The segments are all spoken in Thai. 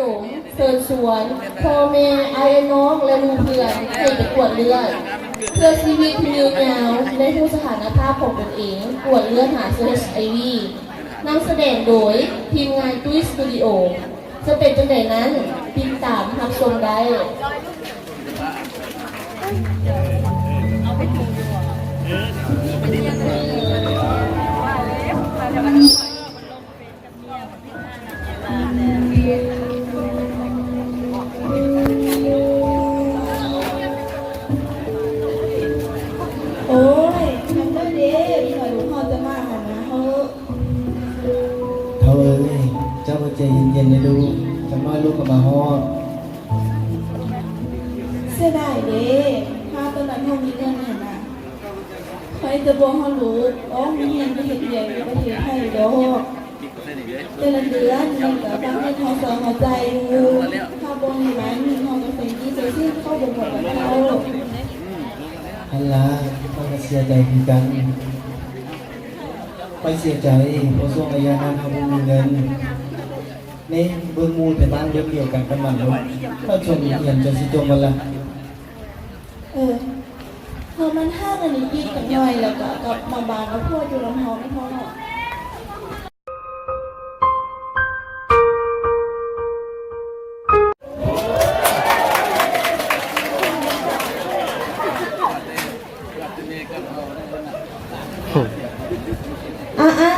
ดมเชิญชวนพ่อแม่ไอ้น้องและลูกเพื่อนให้ไปกวดเลือดเพื่อชีวิตที่ยืนยาวในทุกสถานภาพของตนเองกวดเลือดหาเชื้อ HIV นำแสดงโดยทีมงานตุ้ยสตูดิโอจะเป็นจังไดนั้นติดตามรับชมได้โอ้ยทำได้ดีพี่หน่อยลูกพ่อจะมาหานะเขาเอ้ยเจ้ามาใจเย็นๆนะลูกจะมาลูกกับมาฮอดเสียดายเด้ถ้าตอนนั้นเขามีเงินเห็นนะใครจะบอกเขารู้อ๋อมีเงินไปเห็นใหญ่ไปประเทศไทยดอกแต่ละเดือนมันก็บางเงินเขาสอนหัวใจอยู่ถ้าบนร้านเขาก็เป็นที่เสียชื่อเข้าบนหัวกับเขาอันละต้องมาเสียใจคือกันไปเสียใจเพราะช่วงระยะนั้นเขาไม่มีเงินนี่เบื้องมูแต่บ้านเดียวกันกันมันลูกถ้าชวนเรียนจะสิจงกันละพอมันห้าอันนี้อีกกันหน่อยแล้วก็กลับมาบ้านแล้วพ่ออยู่ลำพองไม่พอหรอก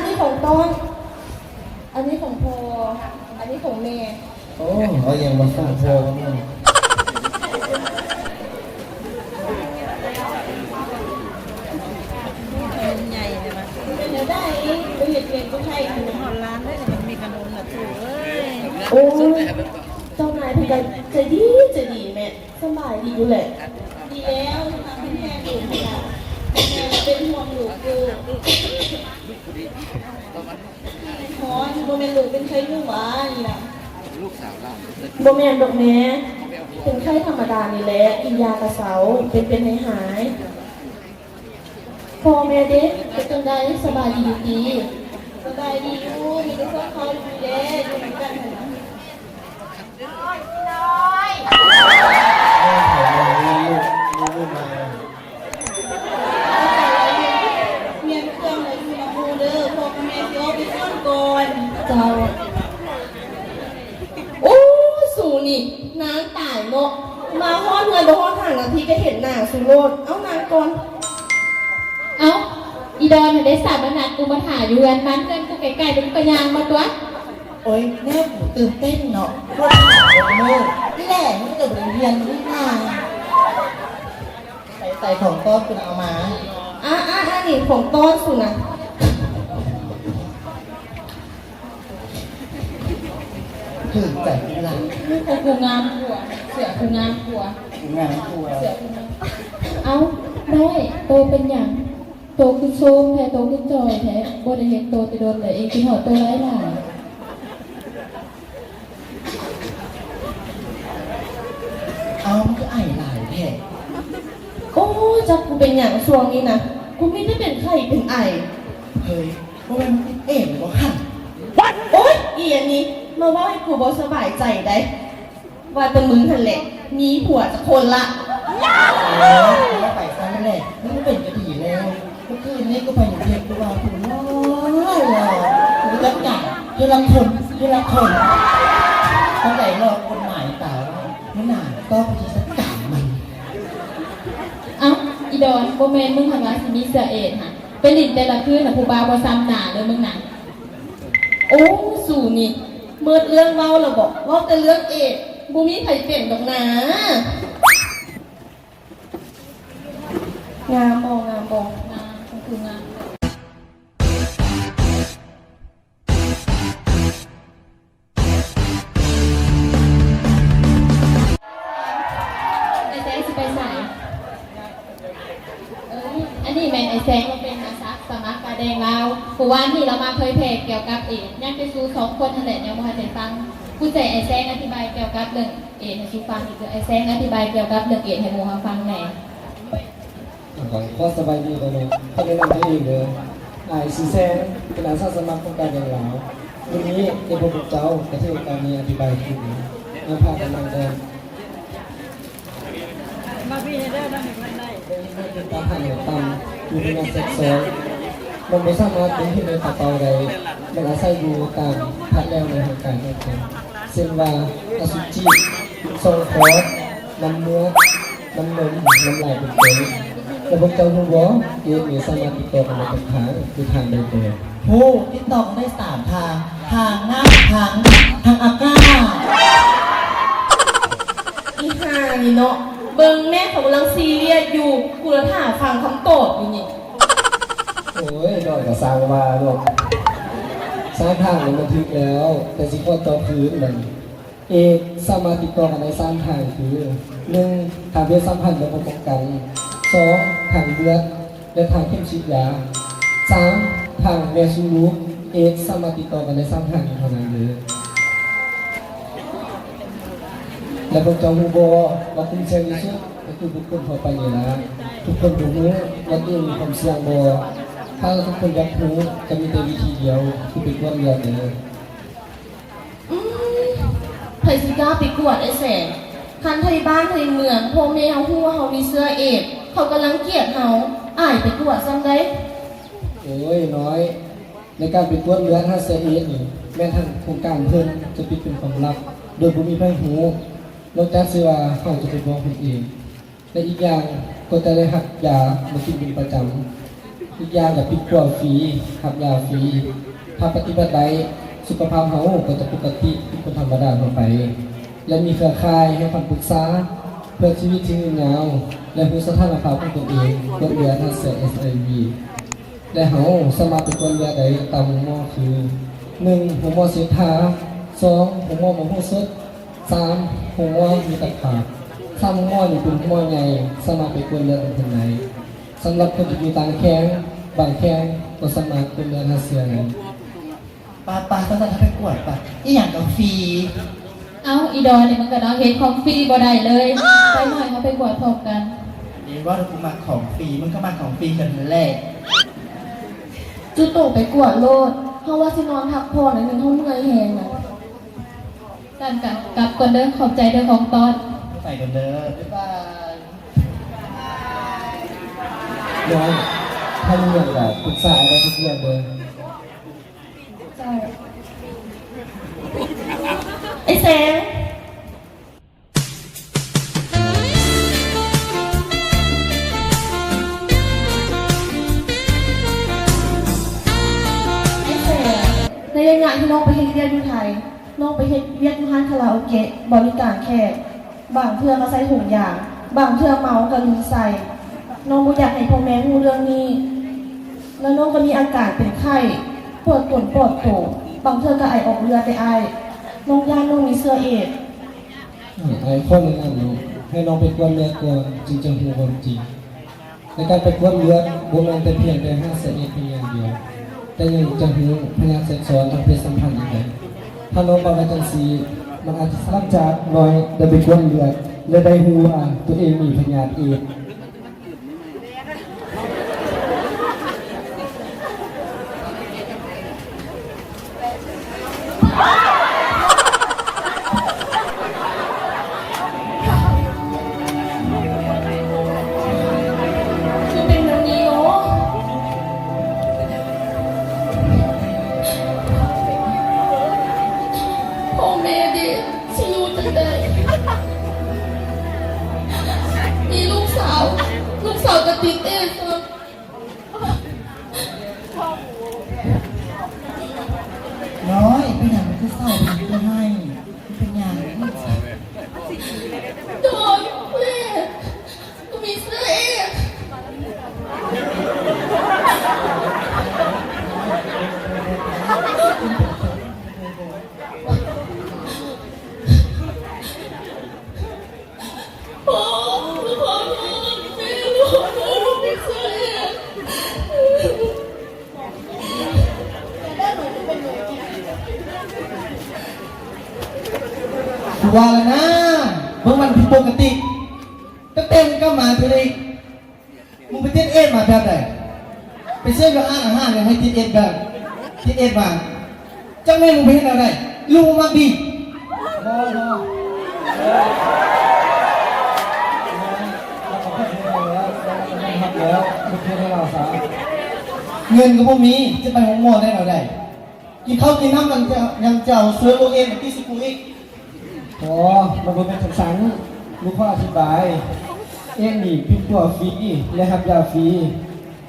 นี่ของต้นอันนี้ของพ่ออันนี้ของแม่โอ้เอาอย่างมาฝากพ่อกันเนี่ยใหญ่เลยมั้ยเดี๋ยวได้ไปเรียนก็ใช่ขนมร้านด้วยมันมีขนมแบบถูกโอ้เจ้านายพี่กันจะดีแม่สบายดีอยู่แหละดีแล้วทำให้แม่ดูค่ะเป็นห่วงลูกคือฮอนโมเมนต์ลูกเป็นไข้ยุ่งบ้านี่นะโมเมนต์ดอกแม่เป็นไข้ธรรมดานี่แหละกินยากระเสาเป็นหายพ่อแม่เด็กเป็นจังไดสบายดีสบายดีอยู่มีแต่คนคอยดูแลอยู่เหมือนกันลูกมาเมียเครื่องเลยอยู่ในมูเด้อพ่อกับแม่เดี๋ยวไปซ่อนก่อนเจ้าโอ้สูนี่นางตายเนาะมาฮอดเงินบ่ฮอดห่างนาทีก็เห็นหน้าสุโรดเอานางก่อนเอาอีดอนได้สามนัดกูมาถ่ายอยู่กันมันเพื่อนกูไก่ๆเป็นกระยางมาตัวโอ้ยแม่ผมตื่นเต้นเนาะรถเมื่อแหล่นี่เกิดเรียนนี่นาใส่ของต้นคุณเอามานี่ของต้นสุนะถึงใจที่รักกูงามกว่าเสือกูงามกว่างานครัวเสือกูงามเอาได้โตเป็นอย่างโตคือโชมแท้โตคือจอยแท้บ่ได้เห็นโตจะโดนเลยเองคือหอโตไร้หลายเอามันก็ไอ้หลายแท้โอ้จับกูเป็นอย่างช่วงนี้นะกูไม่ได้เป็นไข้เป็นไอเฮ้ยว่ามันเอ๋หรือว่าขันโอ๊ยอีอันนี้มาว่าให้กูบ่สบายใจได้ว่าแต่มึงทันแหละมีผัวจะคนละแล้วไปซะนั่นแหละนี่ก็เป็นกระดีแล้วเมื่อคืนนี้ก็ไปอยู่เรียนกูว่าคุณน้อยเลยกูรักจังกูรักคนตั้งแต่รอคนหมายเต่าไม่นานก็ไปจัดการมันอีดอนโมเมนต์มึงทำงานสิมีเสือเอ็ดฮะไปหลินแต่ละคืนน่ะผู้บ่าวบ่ซ้ำหน้าเลยมึงน่ะโอ้สู่นี่เมื่อเรื่องเล่าเราบอกว่าแต่เรื่องเอ็ดบูมีไผ่เปลี่ยนดอกนะงามบอกงามคืองามไอ้แซงสิไปใส่อันนี้แม่ไอ้แซงเราเป็นอาสาสมัครกาแดงเราผู้ว่าที่เรามาเคยแพร่เกี่ยวกับเอ็ดยังไปสู้2 คนนั่นแหละยังบ่ทันได้ฟังผู้ใจไอ้แซงอธิบายเกี่ยวกับเรื่องเอ็ดให้ชูฟังอีกไอ้แซงอธิบายเกี่ยวกับเรื่องเอ็ดให้หมู่เฮาฟังแหน่ก็สบายดีเลยเขาแนะนำให้เองเลยนายซีแซงเป็นอาสาสมัครโครงการอย่างเรา วันนี้ในพวกเจ้ากระเทศการมีอธิบายคือมาพากันนั่งกันมาพี่เด้อนั่งกันได้เป็นการผ่านเหตุตามอยู่ในงานเซ็กซ์ซ้อนมันไม่สามารถเป็นที่ในตัดต่อใดมันอาศัยอยู่ตามพัดแล้วในเหตุการณ์นั้นเช่นว่าอสุจิทรงคอร์สน้ำเนื้อน้ำนมน้ำลายเป็นต้นแต่พวกเจ้ารู้ว่าเกมนี้สามารถติดต่อกันได้กับทางคือทางใดตัว ผู้ที่ตอกได้3 ทาง ทางหน้าทางอากาศ อีห่านี่เนาะเบิ่งแม่เขากำลังซีเรียสอยู่กูละถามฟังคำตอบอยู่นี่ โอ้ยดอยกับสร้างว่าลูกสร้างทางมันบันทึกแล้ว แต่สิ่งที่ต่อคืนมันเอกสามารถติดต่อกันในสร้างทางคือ1ทางเลือดสัมพันธ์และป้องกัน2ทางเลือดและทางเข้มฉีดยา3ทางแมซูรูเอกสามารถติดต่อกันในสร้างทางเท่านั้นเลยและพวกเจ้าฮูโบว่าคุณเชนที่สุดก็คือบุคคลทั่วไปนี่นะทุกคนรู้ว่าตัวมีความเสี่ยงบ่ถ้าทุกคนอยากรู้จะมีแต่วิธีเดียวคือไปกวดเลือดเลย ไผสิกล้าไปกวดไอ้แสงคันไทยบ้านไทยเมืองพ่อแม่เฮาฮู้ว่าเฮามีเสื้อเอดส์เขากำลังเกลียดเฮาอ้ายไปกวดซ้ำได้ โอ้ยน้อยในการไปกวดเลือดถ้าเสียเอสนี่แม้ทางโครงการเพิ่นจะปิดเป็นความลับโดยบ่มีไผฮู้นอกจากสิว่าเขาจะไปบอกคนเองและอีกอย่างก็จะได้หักยามากินเป็นประจำอีกอย่างก็ปิดกวดฟรีหักยาฟรีถ้าปฏิบัติใดสุขภาพเฮาก็จะปกติเป็นคนธรรมดาทั่วไปและมีเครือข่ายให้คำปรึกษาเพื่อชีวิตที่ยืนยาวและรู้สถานภาพของตนเองกวดเลือดถ้าเสีย HIV และเฮาสามารถไปกวดเลือดได้ตามหมอคือ1หัวหมอเสียทา2หัวหมอหมอหูสด3หัวหมอมีตะขาบ3หัวหมอนี่เป็นหัวหมอใหญ่สามารถไปกวดเลือดได้ที่ไหนสำหรับคนที่อยู่ต่างแข้งบางแข้งก็สามารถกวดเลือดหาเสียได้ ปาต้องการไปกวดปะอีหยังกับฟรี เอาอีดอนเนี่ยมันก็น้องเห็นของฟรีบ่ได้เลยไปหน่อยเขาไปกวดพร้อมกัน นี่ว่าถ้ากูมาของฟรีมันก็มาของฟรีกันแหละ จุโตไปกวดโลดเพราะว่าสินอนพักผ่อนหนึ่งห้องเมื่อยแหงน่ะ กันกลับก่อนเด้อขอบใจเด้อของตอน ใส่กันเด้อบ๊ายบาย น้อยถ้ามีอย่างแบบปรึกษาอะไรทุกเรื่องเลย ใช่ไอ้แสงในระยะที่น้องไปเฮ็ดเวียกอยู่ไทยน้องไปเฮ็ดเวียกอยู่ห้างคาราโอเกะบริการแขกบางเทื่อมาใส่ถุงยางบางเทื่อเมากับลุงใส่น้องบ่อยากให้พ่อแม่รู้เรื่องนี้ แล้วน้องก็มีอาการเป็นไข้ปวดต้นปวดโผบางเทื่อก็ไอออกเลือดไปไอน้องย่านน้องมีเสื้อเอดส์ ไอ้ข้อมูลนั้นให้น้องไปกวดเลือดก่อนจึงจะรู้ความจริงในการไปกวดเลือดบ่แม่นแต่เพียงแต่5เส้นเพียงอย่างเดียวแต่ยังจะรู้พยานเซ็กชวลทางเพศสัมพันธ์อีกถ้าน้องบอกว่าจังซี่มันอาจจะหลังจากน้อยได้ไปกวดเลือดและได้รู้ว่าตัวเองมีพยาธิเอดส์ คือเป็นแบบนี้เนาะพ่อแม่ดิสิอยู่จังใดมีลูกสาวก็ติดเอดส์เนาะ น้อยเป็นอย่างมันคือเศร้าเป็นก็ให้เป็นอย่าง โดนแม่ก็มีเสื้อเอดส์พ่อขอโทษแม่ขอโทษลูกมีเสื้อเอดส์ กูว่าแล้วนะเมื่อวันผิดปกติก็เต็มก็มาทีนี้มึงไปติดเอดมาแบบไหนไปเชื่อกับอาหารเลยให้ติดเอดแบบติดเอดมา จังแม่มึงเป็นอะไรลูกมาดี พอเราขอโทษแล้วครับแล้วโอเคให้เราซะ เงินก็บ่มีจะไปห้องหมอได้หน่อยได้กินข้าวกินน้ำมันจะยังเจ้าเสือโลเอ็นที่สิกูอีก พอมันเป็นคำสั่งลูกพ่ออธิบายเอ็นนี่พิมพ์ตัวฟรีและรับยาฟรี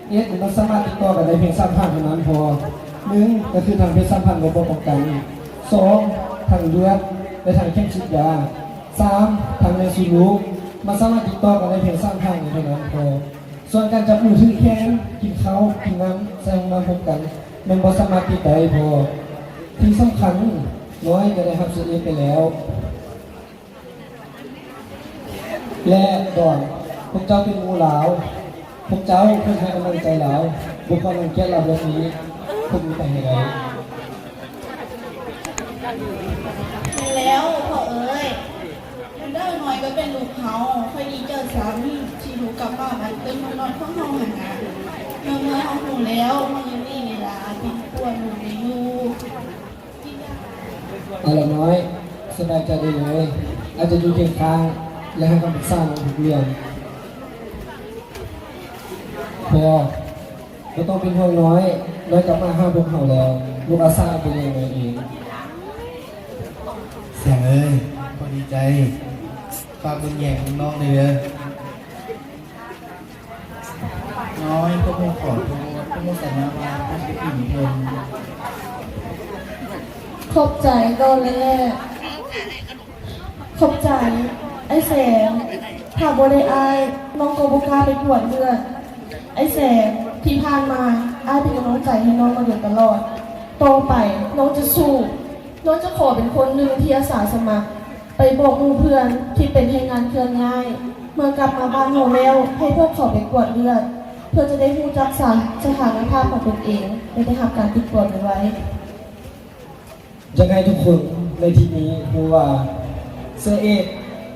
เอ็นมันสามารถติดต่อกันได้เพียง3พันเท่านั้นพอ1ก็คือทางเพศสัมพันธ์ระบบป้องกัน2ทางเลือดและทางเข้มฉีดยา3ทางในซีรูมันสามารถติดต่อกันได้เพียง3พันเท่านั้นพอส่วนการจับมือถือแขนกินข้าวกินน้ำใส่ห้องน้ำพร้อมกันมันบ่สามารถติดได้พอที่สำคัญน้อยก็ได้รับสิทธิ์ไปแล้วและก่อนพวกเจ้าเป็นงูหลาวพวกเจ้าเพื่อให้กำลังใจหลาวบุคคลรังเกียจเราแบบนี้พวกมีแต่เหตุใด แล้วพ่อเอ้ยมันได้หน่อยก็เป็นลูกเขาคอยดีเจอสามีที่ถูกกลับบ้านมันเป็นมันนอนข้างห้องหันหาเมื่อห้องหนูแล้วมันยังนี่เวลาเป็นปวดหนูในยูที่ยาก เอาละน้อยสบายใจได้เลยอาจจะอยู่เคียงข้างและให้คำปรึกษาในทุกเรื่องพอไม่ต้องเป็นห่วงน้อยกลับมาห้าพวกเขาแล้วลูกอาซาเป็นยังไงเอง เสียงเอ้ยพอดีใจฝากบุญแย่งน้องเลยเด้อน้อยก็คงขอโทษก็คงใส่มาว่าไม่ใช่ผู้หญิงเพิ่น ขอบใจก่อนเลยแม่ขอบใจไอ้แสงถ้าบ่ได้อายน้องก็บ่กล้าไปกวดเลือดไอ้แสงที่ผ่านมาอายเป็นกำลังใจให้น้องมาโดยตลอดต่อไปน้องจะสู้น้องจะขอเป็นคนหนึ่งที่อาสาสมัครไปบอกหมู่เพื่อนที่เป็นแรงงานเคลื่อนย้ายเมื่อกลับมาบ้านเราแล้วให้พวกเขาไปกวดเลือดเพื่อจะได้รู้จักสถานภาพของตนเองและได้รับการติดตรวจไว้ ยังไงทุกคนในที่นี้รู้ว่าเสื้อเอก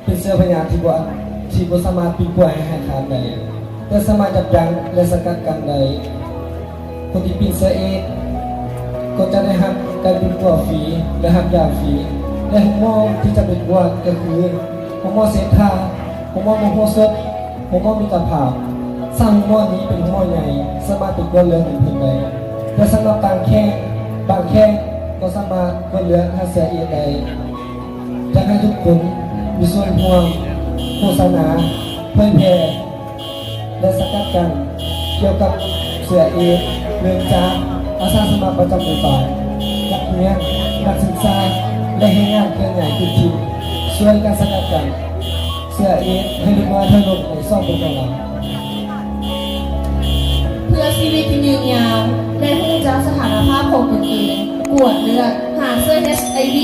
เป็นเสื้อพญาที่บ่สามารถปีนป่วยให้ขาดได้แต่สามารถจับยั้งและสกัดกั้นได้คนที่ปีนเสื้อเอกก็จะได้รับการปีนป่วยฟรีและรับยาฟรีและหัวหมอที่จะเป็นป่วยก็คือหัวหมอเสถาหัวหมอมโหสถหัวหมอมีตรภาพสร้างหัวหมอนี้เป็นหัวหมอใหญ่สามารถติดตัวเรืองเป็นเพียงใดแต่สำหรับบางแข้งก็สามารถกดเลือดให้เสียเอกได้อยากให้ทุกคนมีส่วนร่วมโฆษณาเผยแพร่และสกัดกั้นเกี่ยวกับเสือเอกเรื่องจามอาสาสมัครประจำหมู่บ้านนักเรียนนักศึกษาและให้งานเคลื่อนใหญ่ทุกทีมช่วยกันสกัดกั้นเสือเอกให้ลูกน้อยเท่าลมในซ่องเป็นกำลัง เพื่อชีวิตที่ยืนยาวและรู้จักสถานภาพของตนเองกวดเลือดหาเสื้อ HIV